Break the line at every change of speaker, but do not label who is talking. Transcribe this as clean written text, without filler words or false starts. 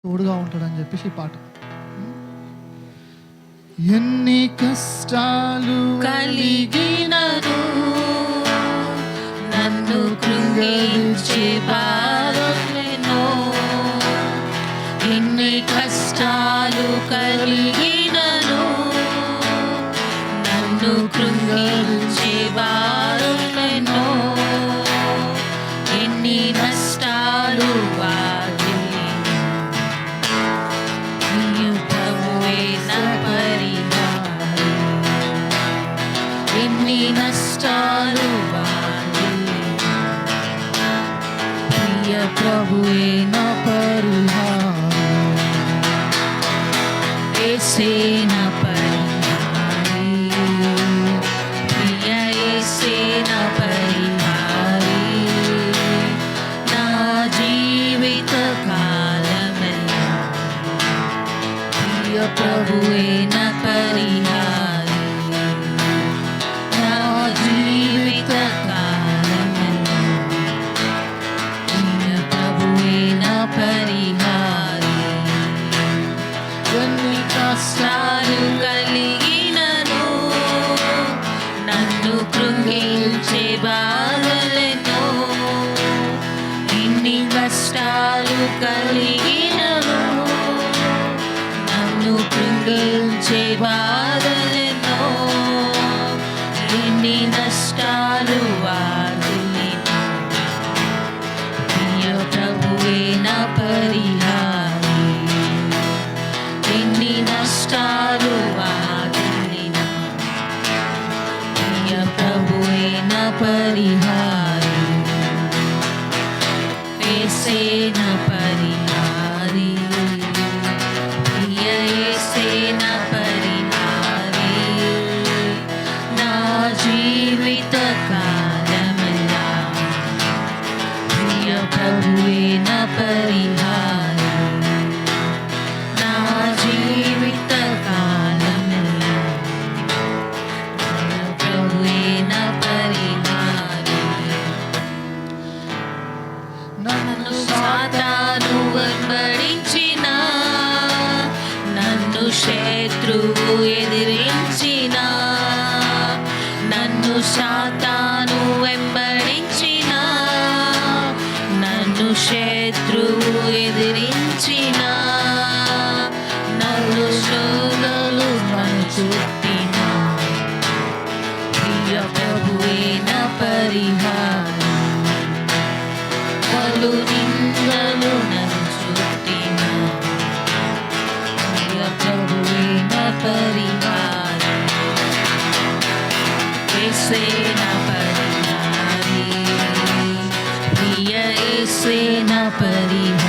తోడుగా ఉంటాడని చెప్పేసి ఈ పాట. ఎన్ని కష్టాలు
కలిగినను నన్ను కృంగించే బాధలెన్నో, ఎన్ని కష్టాలు కలిగినను నన్ను కృంగించే బాధలెన్నో, ఎన్ని నష్టాలు నష్టాలు ప్రియ ప్రభువే నా పరిహారం, యేసే నా పరిహారి, ప్రియ యేసే నా పరిహారి, నా జీవిత కాలమెల్లా ప్రియ ప్రభువే నా పరిహారి, పరిహారి. ఎన్ని కష్టాలు కలిగినను నన్ను కృంగించే బాధలెన్నో, ఎన్ని కష్టాలు కలిగినను నన్ను కృంగించే బాధలెన్నో, ఎన్ని నష్టాలు నా పరిహారి, ఎన్ని నష్టాలు వాదిన ప్రియ ప్రభువే నా పరిహారి, యేసే నా పరిహారి, ప్రియ యేసే నా పరిహారి, నా జీవిత కాలమెల్లా ప్రియ ప్రభువే నా పరిహారి, నా జీవిత కాలమెల్లా ప్రియ ప్రభువే నా పరిహారి. నన్ను సాతాను వెంబడించిన, నన్ను శత్రువు ఎదిరించిన, నన్ను సాతాను వెంబడించిన, నన్ను శత్రువు ఎదిరించిన, నన్ను శోధనలు చుట్టిన ప్రియ ప్రభువే నా పరిహారి, పలు నిందలు నన్ను చుట్టిన ప్రియ ప్రభువే నా పరిహారి, యేసే నా పరిహారి, ప్రియ యేసే నా పరిహారి.